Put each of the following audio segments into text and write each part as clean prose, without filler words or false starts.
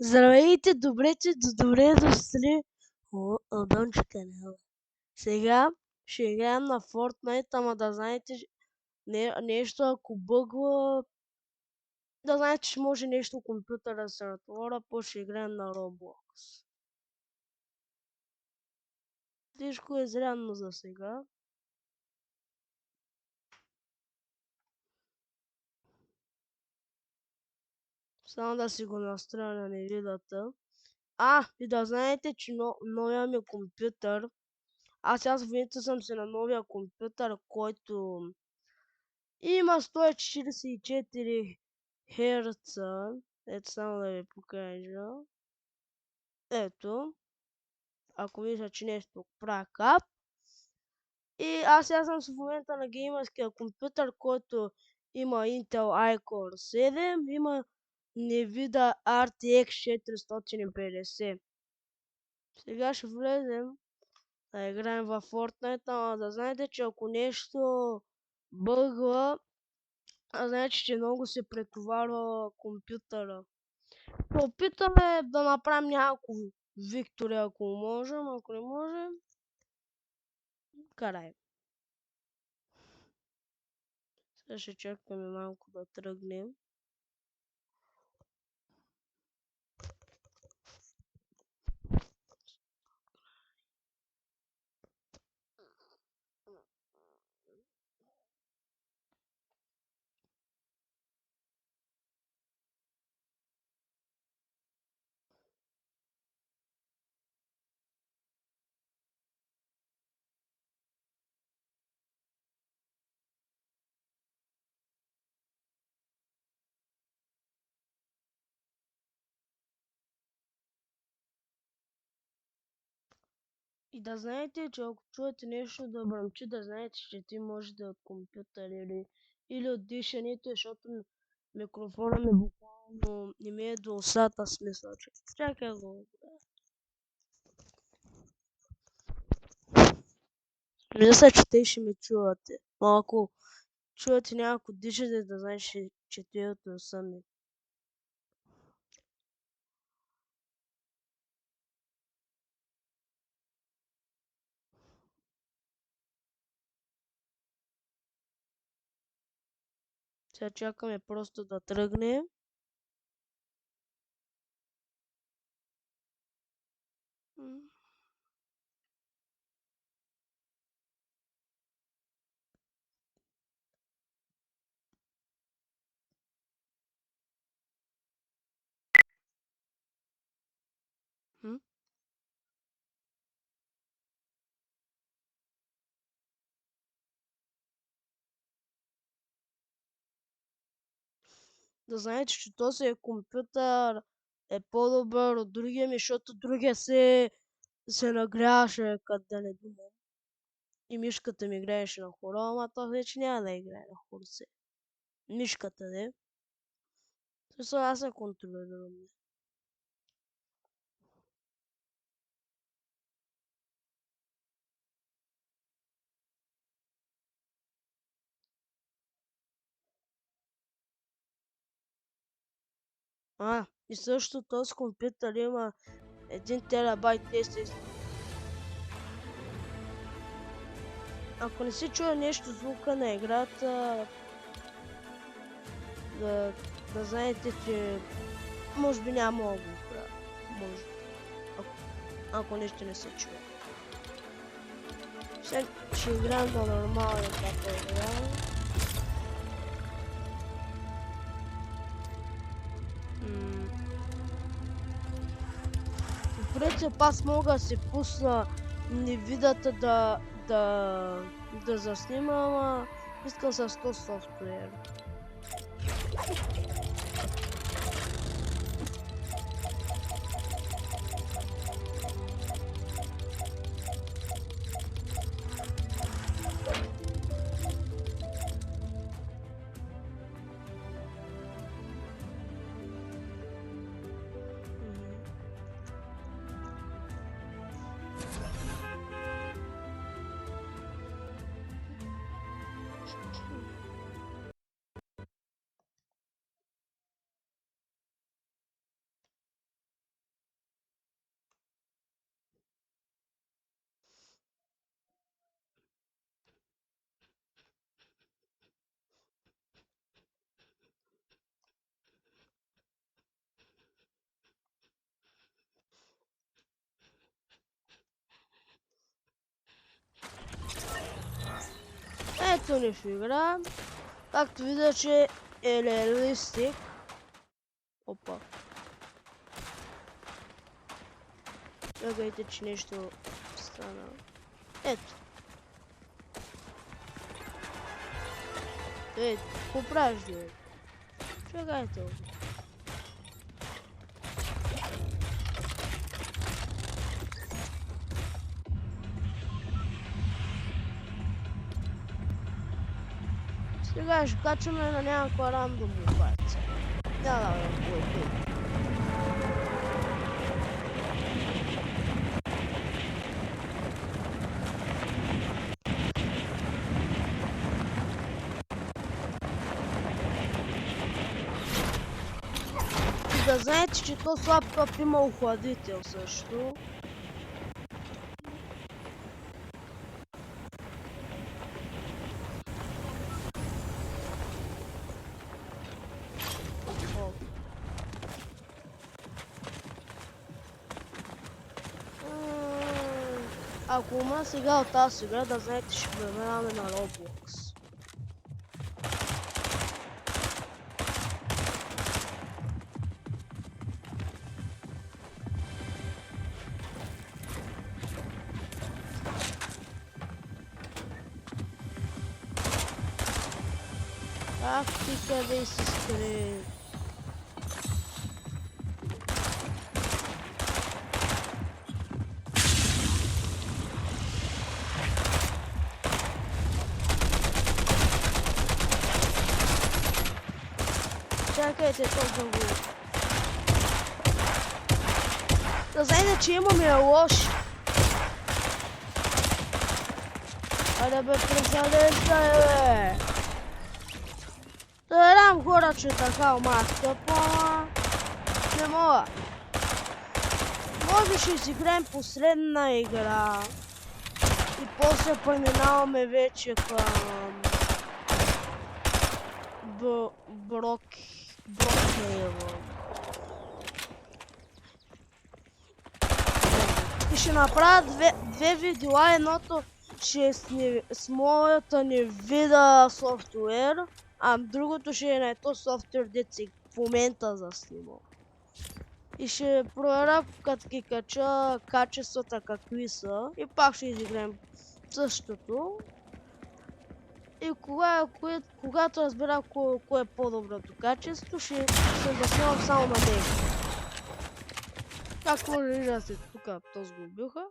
Здравейте, добре дошли в Дончо канала. Сега ще играем на Fortnite, ама да знаете нещо, ако бъгва, да знаете, че може нещо компютъра да се натвора, после ще играем на Roblox. Всичко е зряно за сега. Само да си го настроя на невидата. И да знаете, че новия ми компютър, аз в момента съм си на новия компютър, който има 144 Херца. Ето само да ви покажа. Ето. Ако мисля, че нещо правя кап. И аз сега съм в момента на геймърския компютър, който има Intel iCore 7, има Nvidia RTX 450. Сега ще влезем да играем във Fortnite, ама да знаете, че ако нещо бъгва, значи, че много се претоварва компютъра. Опитаме да направим няколко виктори, ако можем, ако не можем, карай. Сега ще чакаме малко да тръгнем. И да знаете, че ако чуете нещо да бръмчи, да знаете, че ти може да е от компютър или от дишането, защото микрофона ми буквално не ми е до устата, смисъл, че чакай го. Мисля, че те ще ме чувате. Но ако чувате някакво дишане, да знаеш, че те е от носа ми. Сега чакаме просто да тръгне. Да знаете, че този компютър е по-добър от другия ми, защото другия се нагряваше като да не думам. И мишката ми играеше на хоро, ама то вече няма да играе на хоро се. Мишката, не? Също аз се контролирам. И също този компютър има 1 терабайт SSD. Ако не се чуе нещо звука на играта, да знаете, че може би няма да го правя. Може. Ако нещо не се чуе. Сега ще играем на нормален Battle Royale. По принцип аз мога да си пусна невидата да заснима, ама искам с този софтуер. остане в игра. Както видя, че е реалистик. Опа. Чакайте, че нещо стана. Ето. Ето, какво правиш, бе? Чакайте. Сега ще качваме на някаква рандом локация. Няма да бъдем кое. Да знаете, че то слаб къп има охладител също. Ако умра сега от тази игра, да знаете, ще преминаваме на Roblox. Ах ти къде си скрит? Чакайте толкова го. Да знаете, че имаме лоши. Айде бе, пресадеждай бе. Да дам хора, че така омаска по... Не мога. Може ще си играем последна игра. И после преминаваме вече към... Брокхейвън. И ще направя две видеа, едното ще е с моята невида софтуер, а другото ще е на този софтуер, дето си в момента заснимал. И ще проверя, като ги кача качествата какви са, и пак ще изиграем същото. И когато разбера кое е по-доброто качество, ще се заснимам само на него. Както може да виждате, тук този го убиха.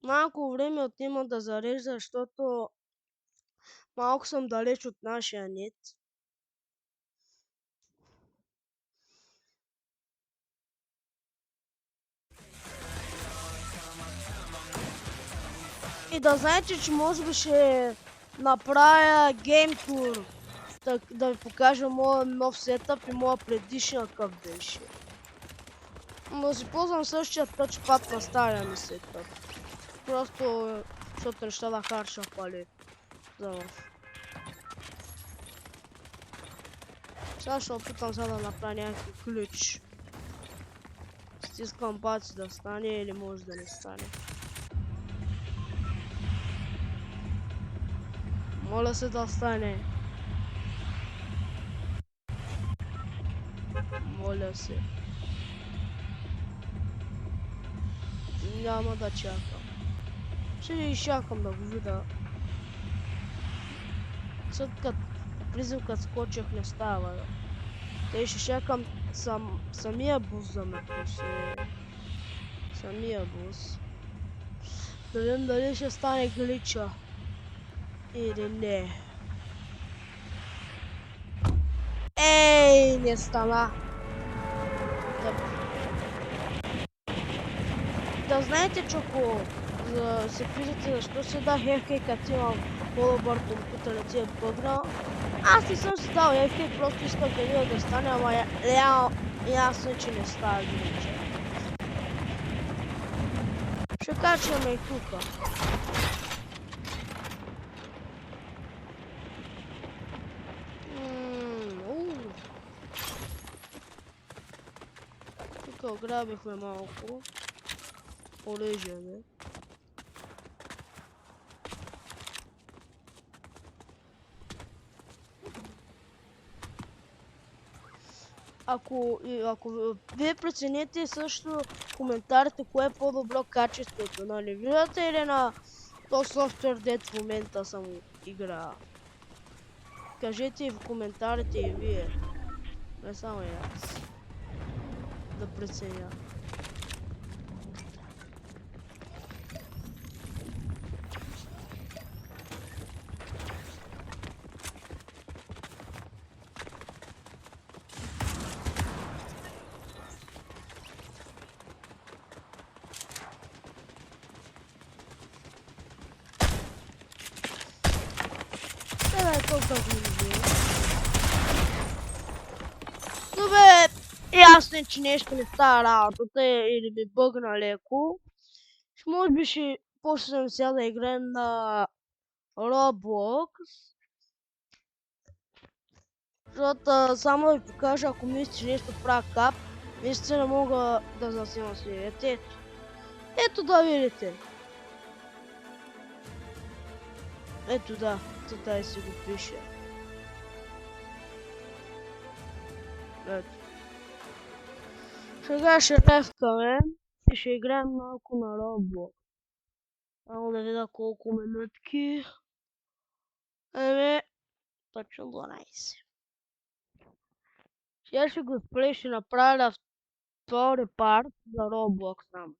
Малко време отнема да зарежда, защото малко съм далеч от нашия нет. И да знаете, че може би ще направя геймтур, да ви покажа моя нов сетъп и моя предишния къв беше. Но си ползвам същия тъчпад на стария ми сетъп. Просто защото неща да харша пали за нов. Сега ще опитам сега да направя някакъв ключ. Стискам паци да стане или може да не стане. Моля се да стане. Моля се. Няма да чакам. Ще изчакам да го видя. След като влизам, като скочих, не става. Те ще чакам самия бус да ме тросе. Самия бус. Да видим дали ще стане глича. Или не. Ей, не стана. Да знаете, че ако се питате защо си да FK, като имам по-добър компютър да ти е бъгна, аз не съм си дал FK, просто искам да видя да стане, ама ясно е, че не става глича. Ще качваме и тука. Награбихме малко оръжие, бе. Ако вие прецените също в коментарите кое е по-добро качеството, на Nvidia или на този софтуер, дет в момента съм играл. Кажете и в коментарите и вие, не само и аз, да преценя. Добре, ясно е, че нещо не става работата или ми бъгна леко. Може би ще почнем сега да играем на Roblox. Защото само да ви покажа, ако мислите, че нещо правя кап, наистина мога да заснимам серията. Ето да видите. Ето да, tutaj си го пише. Ето. Сега ще лефкаме и ще играем малко на Roblox. Само да видя колко минутки. Точно 12. Сега ще го спре, ще направя втори парт за Roblox само.